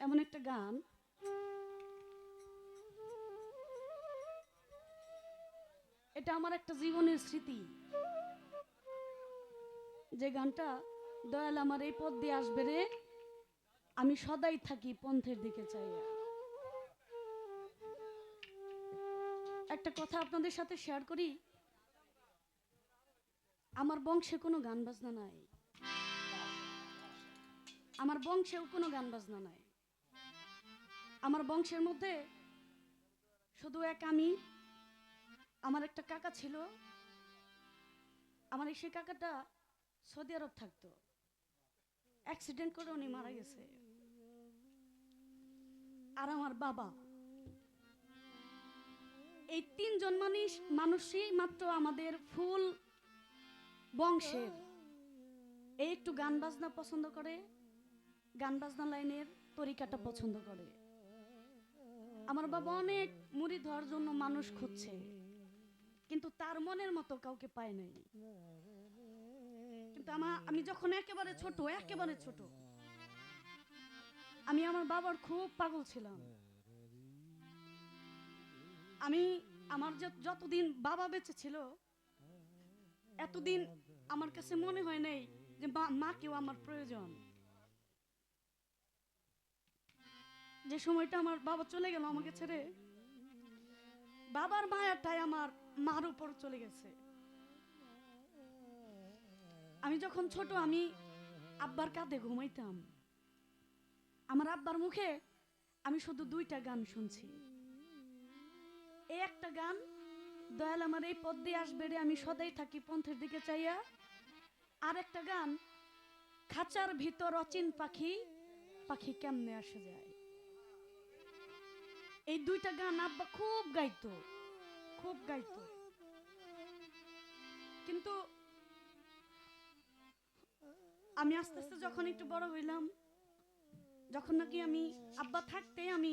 এমন একটা গান, এটা আমার একটা জীবনের স্মৃতি। যে গানটা, দয়াল আমার এই পথ দিয়ে আসবে রে, আমি সদাই থাকি পন্থের দিকে চাইয়া। একটা কথা আপনাদের সাথে শেয়ার করি, আমার বংশে কোনো গান বাজনা নাই, আমার বংশেও কোনো গান বাজনা নাই। আমার বংশের মধ্যে শুধু এক আমি, আমার একটা কাকা ছিল, আমার সেই কাকাটা সৌদি আরব থাকতো, অ্যাক্সিডেন্ট করে উনি মারা গেছে। আর আমার বাবা, এই তিনজন মানুষই মাত্র আমাদের ফুল বংশের এই একটু গান বাজনা পছন্দ করে, গান বাজনা লাইনের তরিকাটা পছন্দ করে। আমার বাবা অনেক মুড়ি ধরার জন্য মানুষ খুঁজছে, কিন্তু তার মনের মতো কাউকে পায় নাই। কিন্তু আমি যখন একেবারে ছোট, আমি আমার বাবার খুব পাগল ছিলাম। আমি আমার যতদিন বাবা বেঁচে ছিল, এতদিন আমার কাছে মনে হয় নাই যে মাকেও আমার প্রয়োজন। যে সময়টা আমার বাবা চলে গেল আমাকে ছেড়ে, বাবার মায়াটাই আমার মার উপর চলে গেছে। আমি যখন ছোট, আমি আব্বার কাঁধে ঘুমাইতাম। আমার আব্বার মুখে আমি শুধু দুইটা গান শুনছি। এই একটা গান, দয়াল আমার এই পথ দিয়ে আসবে রে, আমি সদাই থাকি পন্থের দিকে চাইয়া। আর একটা গান, খাঁচার ভিতর অচিন পাখি, পাখি কেমনে আসে যায়। এই দুইটা গান আব্বা খুব গাইতো, খুব গাইতো। কিন্তু আমি আস্তে আস্তে যখন একটু বড় হইলাম, যখন নাকি আমি আব্বা থাকতে আমি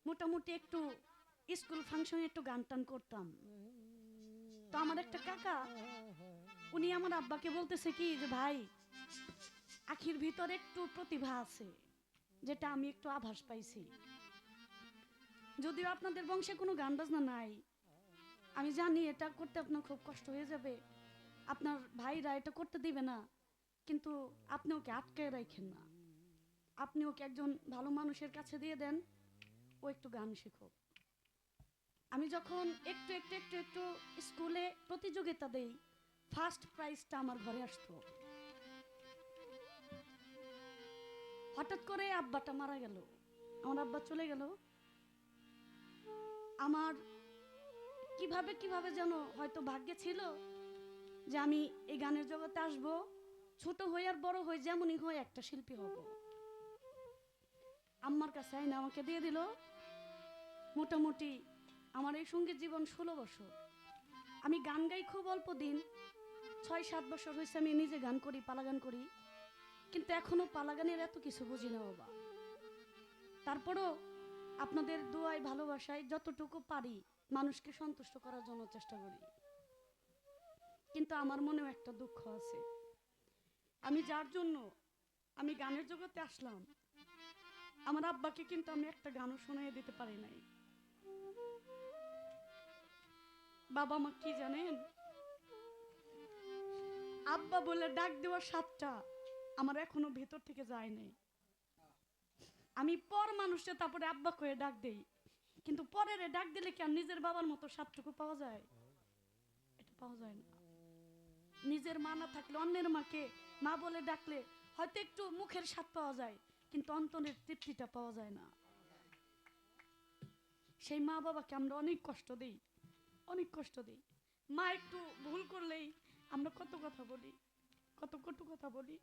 মোটামুটি একটু স্কুল ফাংশনে একটু গান টান করতাম, তো আমার একটা কাকা, উনি আমার আব্বাকে বলতেছে কি যে ভাই, আখির ভিতরে একটু প্রতিভা আছে, যেটা আমি একটু আভাস পাইছি। যদিও আপনাদের বংশে কোনো গান বাজনা নাই, আমি জানি এটা করতে আপনার খুব কষ্ট হয়ে যাবে, আপনার ভাইরা এটা করতে দিবে না, কিন্তু আপনি ওকে আটকে রাখেন না, আপনি ওকে একজন ভালো মানুষের কাছে দিয়ে দেন, ও একটু গান শিখুক। আমি যখন একটু একটু একটু একটু স্কুলে প্রতিযোগিতা দেই, ফার্স্ট প্রাইজটা আমার ঘরে আসতো। হঠাৎ করে আব্বাটা মারা গেল, আমার আব্বা চলে গেল। আমার কিভাবে কিভাবে যেন হয়তো ভাগ্যে ছিল যে আমি এই গানের জগতে আসব, ছোট হই আর বড় হই যেমনই হই একটা শিল্পী হব। আম্মার কাছে আইনা আমাকে দিয়ে দিল। মোটামুটি আমার এই সঙ্গীত জীবন 16 বছর। আমি গান গাই খুব অল্প দিন, 6-7 বছর হয়েছে আমি নিজে গান করি, পালা গান করি, কিন্তু এখনো পালা গানের এত কিছু বুঝি না বাবা। তারপরও আপনাদের দোয়ায় ভালোবাসায় যতটুকু পারি মানুষকে সন্তুষ্ট করার জন্য চেষ্টা করি। কিন্তু আমার মনেও একটা দুঃখ আছে, আমি যার জন্য আমি গানের জগতে আসলাম, আমার আব্বাকে কিন্তু আমি একটা গানও শোনাই দিতে পারি নাই। বাবা মা কি জানেন, আব্বা বলে ডাক দেওয়ার স্বাদটা আমার এখনো ভেতর থেকে যায় নাই। আমি পর মানুষে তারপরে আব্বা করে ডাক দেই, কিন্তু পরের ডাক দিলে কি আর নিজের বাবার মতো স্বাদটুকু পাওয়া যায়? এটা পাওয়া যায় না। নিজের মা না থাকলে অন্যের মাকে মা বলে ডাকলে হয়তো একটু মুখের স্বাদ পাওয়া যায়, কিন্তু অন্তরের তৃপ্তিটা পাওয়া যায় না। সেই মা বাবাকে আমরা অনেক কষ্ট দেই, অনেক কষ্ট দিই। মা একটু ভুল করলেই আমরা কত কথা বলি, কত কটু কথা বলি।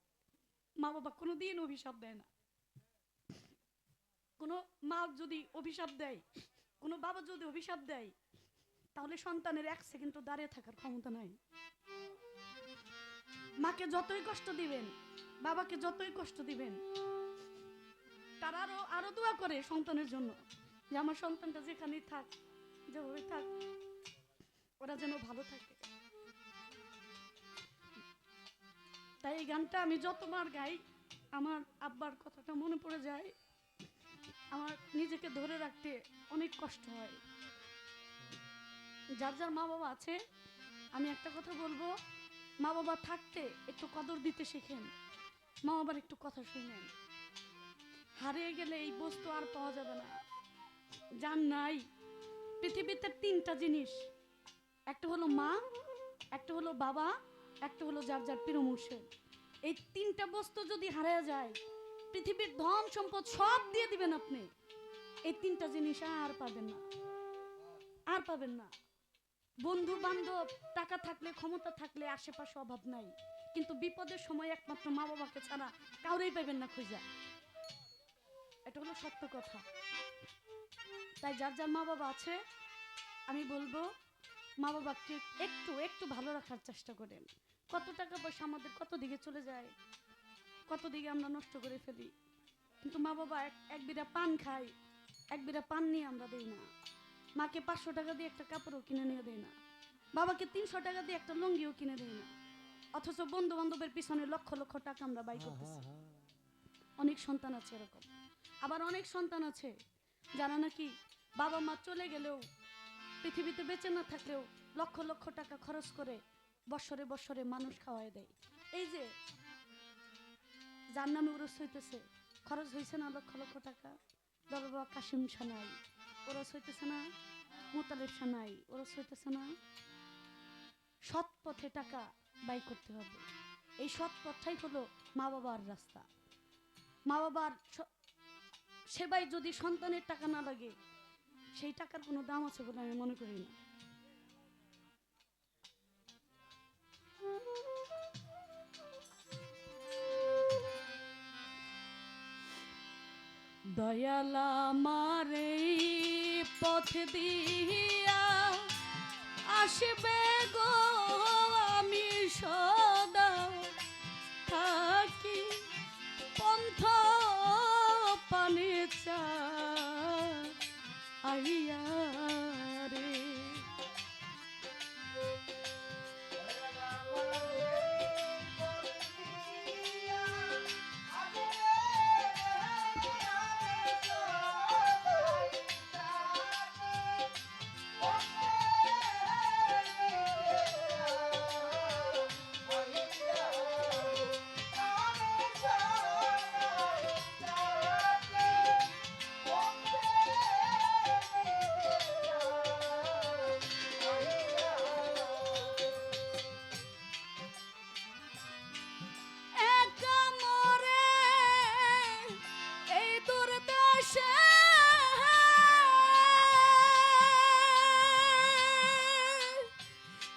মা বাবা কোনোদিন অভিশাপ দেয় না। কোনো মা যদি অভিশাপ দেয়, কোনো বাবা যদি অভিশাপ দেয়, তাহলে সন্তানের 1 সেকেন্ডও দাঁড়িয়ে থাকার ক্ষমতা নাই। মাকে যতই কষ্ট দিবেন, বাবাকে যতই কষ্ট দিবেন, তারা আরো আরো দোয়া করে সন্তানের জন্য যে আমার সন্তানটা যেখানেই থাক, যেভাবে থাক, ওরা যেন ভালো থাকে। তাই এই গানটা আমি যতবার গাই আমার আব্বার কথাটা মনে পড়ে যায়। আমার নিজেকে ধরে রাখতে অনেক কষ্ট হয়। যার যার মা বাবা আছে, আমি একটা কথা বলবো, মা বাবা থাকতে একটু কদর দিতে শেখেন, মা বাবার একটু কথা শুনেন। হারিয়ে গেলে এই বস্তু আর পাওয়া যাবে না। যার নাই, পৃথিবীতে তিনটা জিনিস, একটা হলো মা, একটা হলো বাবা, একটা হলো যার যার প্রিয় মুর্শিদ। এই তিনটা বস্তু যদি হারিয়ে যায়, পৃথিবীর ধন সম্পদ সব দিয়ে দিবেন আপনি, এই তিনটা জিনিস আর পাবেন না, আর পাবেন না। বন্ধু বান্ধব, টাকা থাকলে, ক্ষমতা থাকলে, আশেপাশে অভাব নাই, কিন্তু বিপদের সময় একমাত্র মা বাবাকে ছাড়া কাউরেই পাবেন না খুঁজা। এটা হলো সত্য কথা। তাই যার যার মা বাবা আছে, আমি বলবো মা বাবাকে একটু একটু ভালো রাখার চেষ্টা করেন। কত টাকা পয়সা আমাদের কত দিকে চলে যায়, কত দিকে আমরা নষ্ট করে ফেলি, কিন্তু মা বাবা এক বিড়া পান খায়, এক বিড়া পান নিয়ে আমরা দেই না। মাকে 500 টাকা দিয়ে একটা কাপড়ও কিনে নিয়ে দেয় না, বাবাকে 300 টাকা দিয়ে একটা লুঙ্গিও কিনে দেয় না, অথচ বন্ধু বান্ধবের পিছনে লক্ষ লক্ষ টাকা আমরা ব্যয় করতেছি। অনেক সন্তান আছে এরকম। আবার অনেক সন্তান আছে যারা নাকি বাবা মা চলে গেলেও, পৃথিবীতে বেঁচে না থাকলেও লক্ষ লক্ষ টাকা খরচ করে বৎসরে বৎসরে মানুষ খাওয়াই দেয়। এই যে যার নামে উরস হইতেছে, খরচ হয়েছে না লক্ষ লক্ষ টাকা। দরবা কাশিম সানাই ওরস হইতেছে না, মোতালেব সানাই ওরস হইতেছে না। সৎ পথে টাকা ব্যয় করতে হবে। এই সৎ পথটাই হলো মা বাবার রাস্তা। মা বাবার সেবায় যদি সন্তানের টাকা না লাগে, সেই টাকার কোনো দাম আছে বলে আমি মনে করি না। দয়ালা মারে পথ দিয়া আসবে গো, আমি সদা থাকি পন্থ পানে চা আইয়া রে।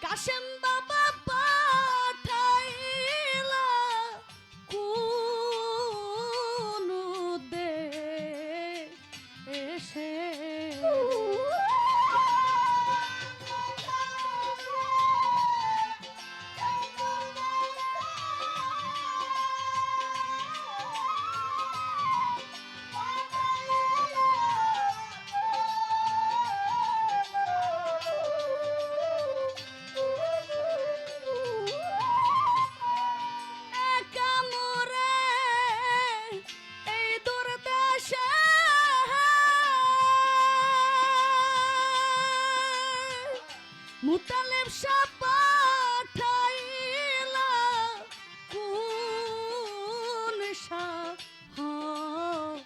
কাশেম বাবা পাঠাইলা কোন দেশে, মুতালেব শাহ পাঠাইলা কোন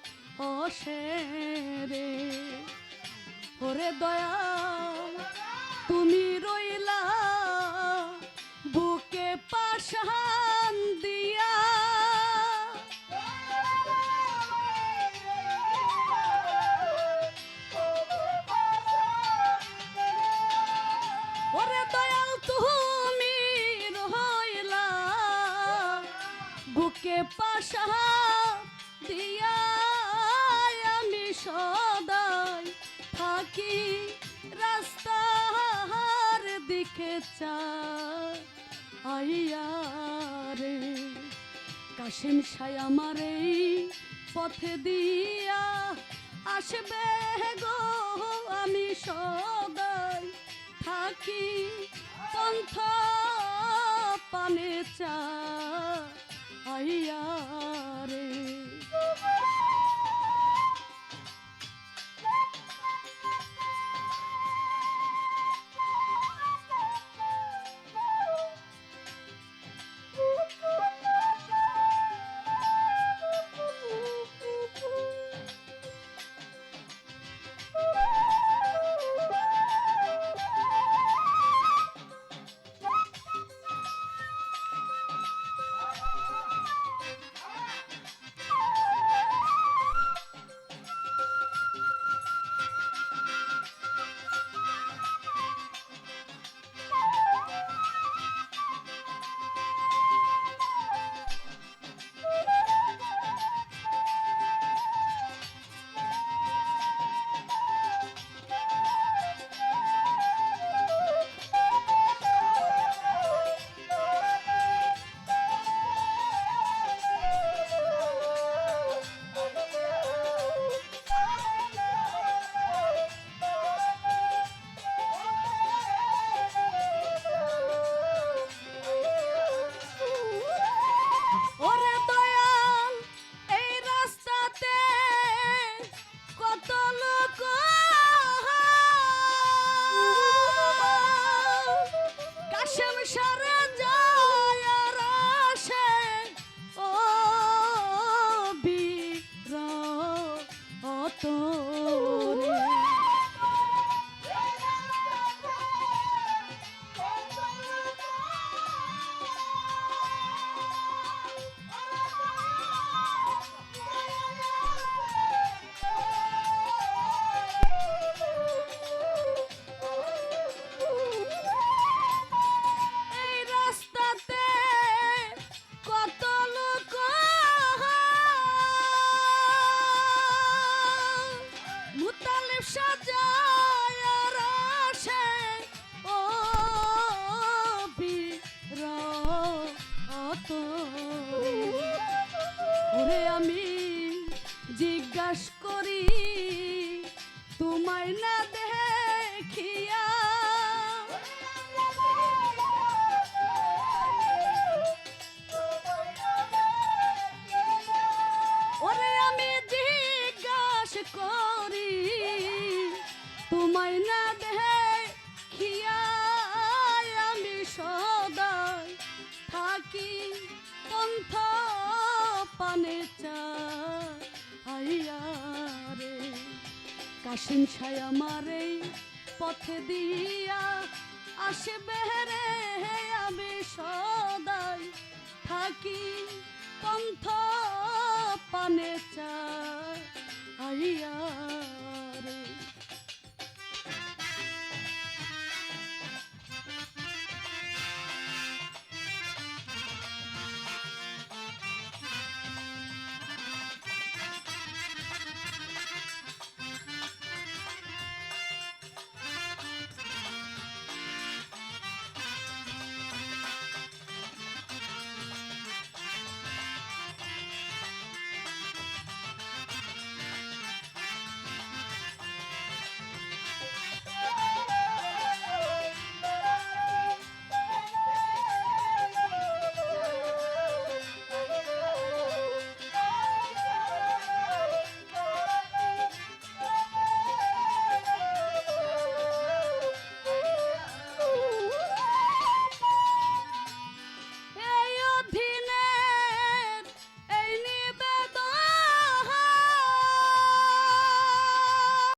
সাহসে রে। ওরে দয়াল তুমি রইলা বুকে পাশান দিয়া, ওরে দয়াল তুমি রইলা বুকে পাশা দিয়া, আমি সদাই থাকি রাস্তার দিকে চাইয়া রে। কাশেম শাহ আমার এই পথে দিয়া আসবে গো, আমি সদাই থাকি পন্থ পানে চা আইয়া রে। জিজ্ঞাস করি তোমায় না দেখিয়া, ওরে আমি জিজ্ঞাস করি তোমায় না দেখিয়া, আমি সদাই থাকি পন্থ পানে চাইয়া রে। কাশিম সাই আমার এই পথে দিয়া আসবে রে, আমি সদাই থাকি পন্থ পানে চাইয়া।